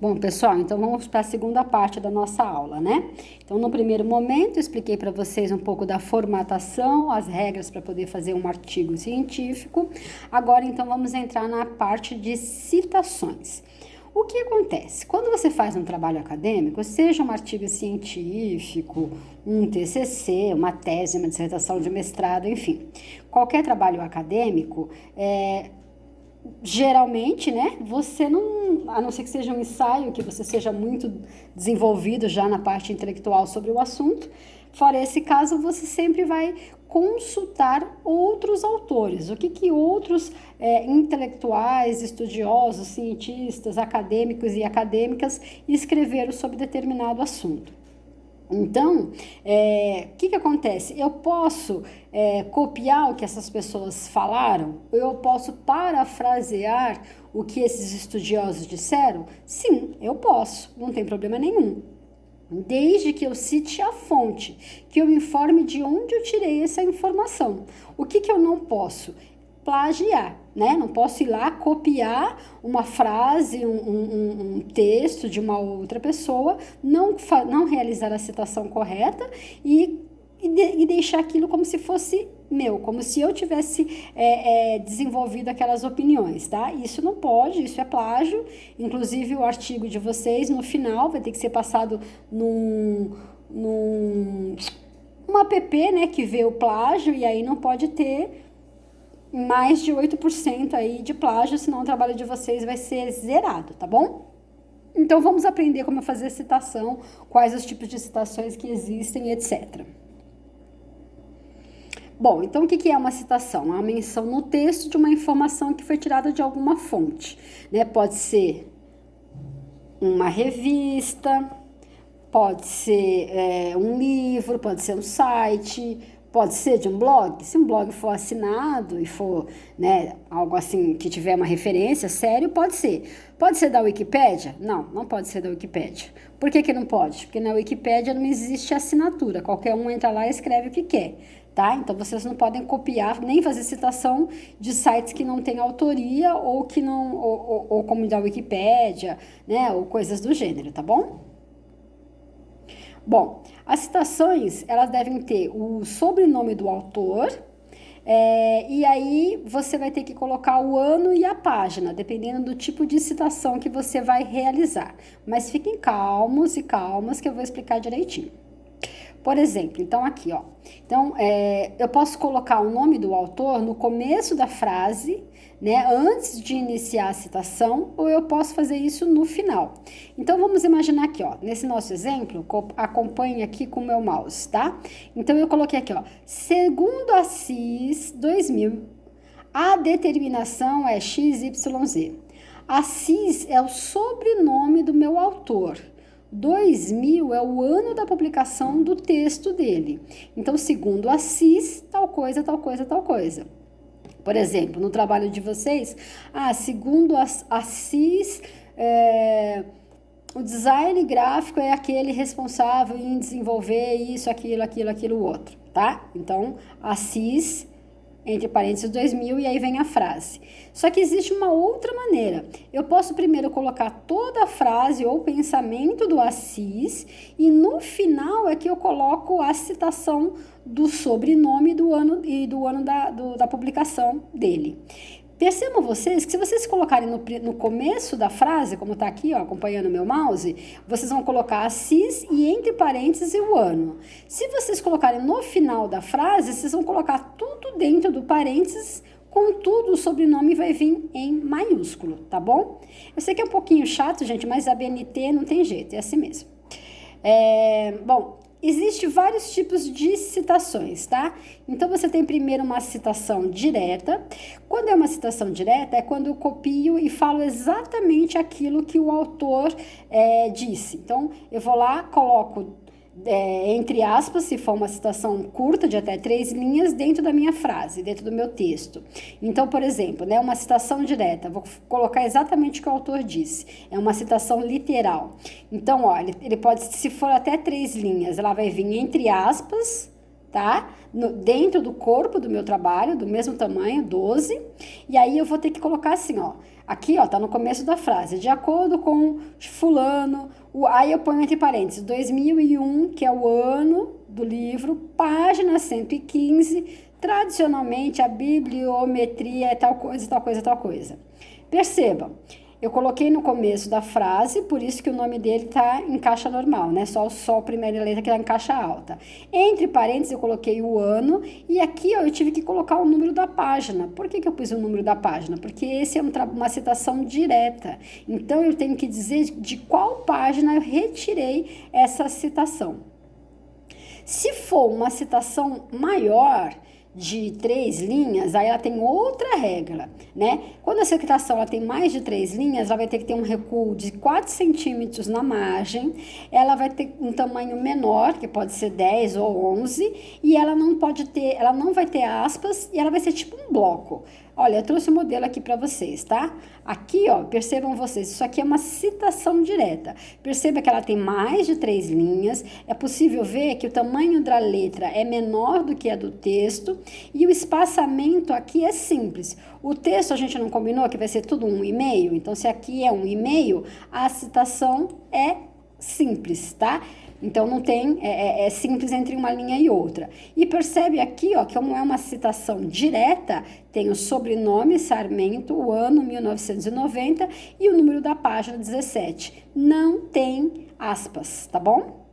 Bom, pessoal, então vamos para a segunda parte da nossa aula, né? Então, no primeiro momento, eu expliquei para vocês um pouco da formatação, as regras para poder fazer um artigo científico. Agora, então, vamos entrar na parte de citações. O que acontece? Quando você faz um trabalho acadêmico, seja um artigo científico, um TCC, uma tese, uma dissertação de mestrado, enfim, qualquer trabalho acadêmico, geralmente, né, você não, a não ser que seja um ensaio, que você seja muito desenvolvido já na parte intelectual sobre o assunto, fora esse caso, você sempre vai consultar outros autores, o que outros intelectuais, estudiosos, cientistas, acadêmicos e acadêmicas escreveram sobre determinado assunto. Então, que acontece? Eu posso copiar o que essas pessoas falaram? Eu posso parafrasear o que esses estudiosos disseram? Sim, eu posso, não tem problema nenhum. Desde que eu cite a fonte, que eu informe de onde eu tirei essa informação. O que eu não posso? Plagiar, né? Não posso ir lá copiar uma frase, um texto de uma outra pessoa, não realizar a citação correta e deixar aquilo como se fosse meu, como se eu tivesse desenvolvido aquelas opiniões, tá? Isso não pode, isso é plágio. Inclusive, o artigo de vocês, no final, vai ter que ser passado num app, né, que vê o plágio, e aí não pode ter mais de 8% aí de plágio, senão o trabalho de vocês vai ser zerado, tá bom? Então, vamos aprender como fazer citação, quais os tipos de citações que existem, etc. Bom, então o que é uma citação? É uma menção no texto de uma informação que foi tirada de alguma fonte, né? Pode ser uma revista, pode ser um livro, pode ser um site, pode ser de um blog. Se um blog for assinado e for, né, algo assim que tiver uma referência, sério, pode ser. Pode ser da Wikipédia? Não, não pode ser da Wikipédia. Por que não pode? Porque na Wikipédia não existe assinatura. Qualquer um entra lá e escreve o que quer, tá? Então vocês não podem copiar nem fazer citação de sites que não têm autoria ou que não, ou como da Wikipédia, né, ou coisas do gênero, tá bom? Bom, as citações, elas devem ter o sobrenome do autor, e aí você vai ter que colocar o ano e a página, dependendo do tipo de citação que você vai realizar. Mas fiquem calmos e calmas que eu vou explicar direitinho. Por exemplo, então aqui, ó. Então, eu posso colocar o nome do autor no começo da frase, né, antes de iniciar a citação, ou eu posso fazer isso no final. Então, vamos imaginar aqui, ó, nesse nosso exemplo, acompanhe aqui com o meu mouse, tá? Então, eu coloquei aqui, ó, segundo a CIS 2000, a determinação é XYZ. A CIS é o sobrenome do meu autor. 2000 é o ano da publicação do texto dele. Então, segundo a CIS, tal coisa, tal coisa, tal coisa. Por exemplo, no trabalho de vocês, segundo a CIS, o design gráfico é aquele responsável em desenvolver isso, aquilo, outro, tá? Então, a CIS, entre parênteses, 2000, e aí vem a frase. Só que existe uma outra maneira. Eu posso primeiro colocar toda a frase ou pensamento do Assis e no final é que eu coloco a citação do sobrenome do ano e do ano da publicação dele. Percebam vocês que se vocês colocarem no começo da frase, como está aqui, ó, acompanhando o meu mouse, vocês vão colocar Assis e entre parênteses o ano. Se vocês colocarem no final da frase, vocês vão colocar tudo dentro do parênteses, contudo o sobrenome vai vir em maiúsculo, tá bom? Eu sei que é um pouquinho chato, gente, mas a BNT não tem jeito, é assim mesmo. Bom, existem vários tipos de citações, tá? Então, você tem primeiro uma citação direta. Quando é uma citação direta, é quando eu copio e falo exatamente aquilo que o autor disse. Então, eu vou lá, coloco entre aspas, se for uma citação curta de até 3 linhas, dentro da minha frase, dentro do meu texto. Então, por exemplo, né, uma citação direta, vou colocar exatamente o que o autor disse. É uma citação literal. Então, ó, ele pode, se for até 3 linhas, ela vai vir entre aspas, tá? Dentro do corpo do meu trabalho, do mesmo tamanho, 12. E aí eu vou ter que colocar assim, ó. Aqui, ó, tá no começo da frase. De acordo com fulano, aí eu ponho entre parênteses, 2001, que é o ano do livro, página 115, tradicionalmente a bibliometria é tal coisa, tal coisa, tal coisa. Percebam, eu coloquei no começo da frase, por isso que o nome dele tá em caixa normal, né? Só a primeira letra que tá em caixa alta. Entre parênteses eu coloquei o ano e aqui ó, eu tive que colocar o número da página. Por que eu pus o número da página? Porque esse é uma citação direta. Então eu tenho que dizer de qual página eu retirei essa citação. Se for uma citação maior, de 3 linhas, aí ela tem outra regra, né? Quando a citação ela tem mais de 3 linhas, ela vai ter que ter um recuo de 4 centímetros na margem, ela vai ter um tamanho menor, que pode ser 10 ou 11, e ela não vai ter aspas, e ela vai ser tipo um bloco. Olha, eu trouxe o modelo aqui para vocês, tá? Aqui, ó, percebam vocês, isso aqui é uma citação direta. Perceba que ela tem mais de 3 linhas, é possível ver que o tamanho da letra é menor do que a do texto, e o espaçamento aqui é simples. O texto a gente não combinou que vai ser tudo 1,5, então se aqui é 1,5, a citação é simples, tá? Então não tem, é simples entre uma linha e outra. E percebe aqui, ó, que como é uma citação direta, tem o sobrenome Sarmento, o ano 1990 e o número da página 17. Não tem aspas, tá bom?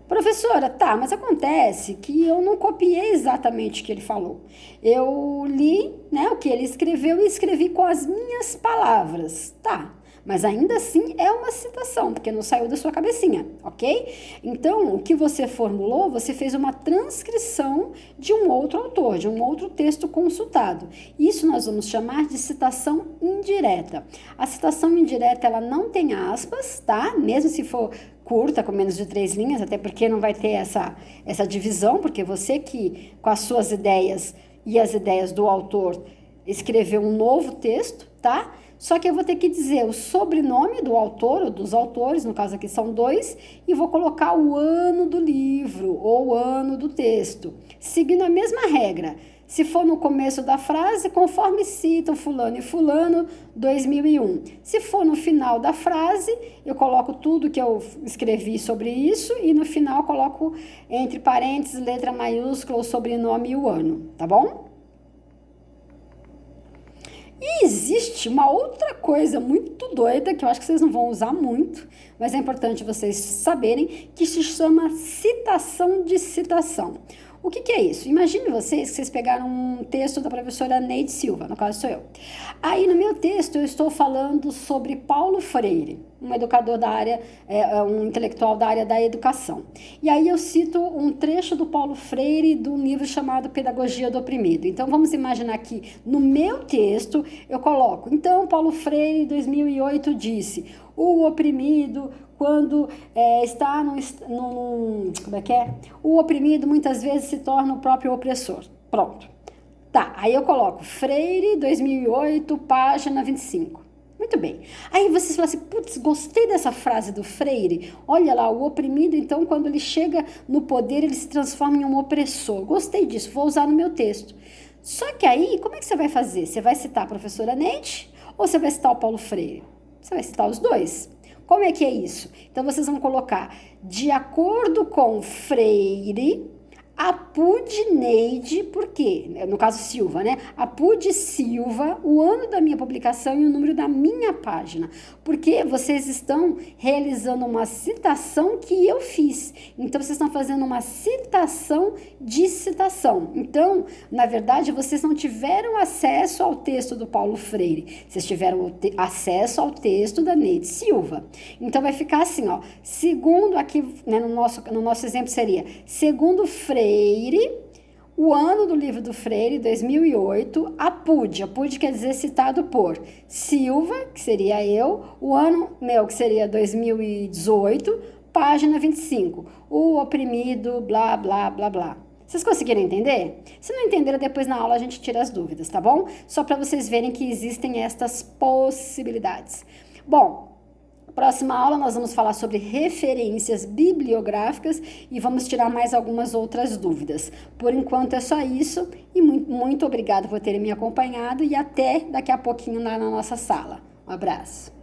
Professora, tá, mas acontece que eu não copiei exatamente o que ele falou. Eu li, né, o que ele escreveu e escrevi com as minhas palavras, tá? Mas ainda assim é uma citação, porque não saiu da sua cabecinha, ok? Então, o que você formulou, você fez uma transcrição de um outro autor, de um outro texto consultado. Isso nós vamos chamar de citação indireta. A citação indireta, ela não tem aspas, tá? Mesmo se for curta, com menos de 3 linhas, até porque não vai ter essa divisão, porque você que, com as suas ideias e as ideias do autor, escreveu um novo texto, tá? Só que eu vou ter que dizer o sobrenome do autor, ou dos autores, no caso aqui são 2, e vou colocar o ano do livro, ou o ano do texto, seguindo a mesma regra. Se for no começo da frase, conforme citam fulano e fulano, 2001. Se for no final da frase, eu coloco tudo que eu escrevi sobre isso e no final coloco entre parênteses, letra maiúscula, o sobrenome e o ano, tá bom? E existe uma outra coisa muito doida, que eu acho que vocês não vão usar muito, mas é importante vocês saberem, que se chama citação de citação. O que é isso? Imagine vocês que vocês pegaram um texto da professora Neide Silva, no caso sou eu. Aí no meu texto eu estou falando sobre Paulo Freire, um educador da área, um intelectual da área da educação. E aí eu cito um trecho do Paulo Freire de um livro chamado Pedagogia do Oprimido. Então vamos imaginar que no meu texto eu coloco, então Paulo Freire, em 2008, disse: o oprimido, quando está como é que é? O oprimido muitas vezes se torna o próprio opressor. Pronto. Tá, aí eu coloco Freire, 2008, página 25. Muito bem. Aí vocês falam assim, putz, gostei dessa frase do Freire. Olha lá, o oprimido, então, quando ele chega no poder, ele se transforma em um opressor. Gostei disso, vou usar no meu texto. Só que aí, como é que você vai fazer? Você vai citar a professora Neide ou você vai citar o Paulo Freire? Você vai citar os dois. Como é que é isso? Então, vocês vão colocar, de acordo com Freire, Apude Neide, por quê? No caso Silva, né? Apude Silva, o ano da minha publicação e o número da minha página. Porque vocês estão realizando uma citação que eu fiz. Então, vocês estão fazendo uma citação de citação. Então, na verdade, vocês não tiveram acesso ao texto do Paulo Freire. Vocês tiveram acesso ao texto da Neide Silva. Então, vai ficar assim, ó. Segundo aqui, né, no nosso exemplo seria, segundo Freire, o ano do livro do Freire, 2008, Apude quer dizer citado por Silva, que seria eu, o ano meu, que seria 2018, página 25, o oprimido, blá, blá, blá, blá. Vocês conseguiram entender? Se não entenderam, depois na aula a gente tira as dúvidas, tá bom? Só para vocês verem que existem estas possibilidades. Bom, Próxima aula nós vamos falar sobre referências bibliográficas e vamos tirar mais algumas outras dúvidas. Por enquanto é só isso e muito obrigado por terem me acompanhado e até daqui a pouquinho na nossa sala. Um abraço.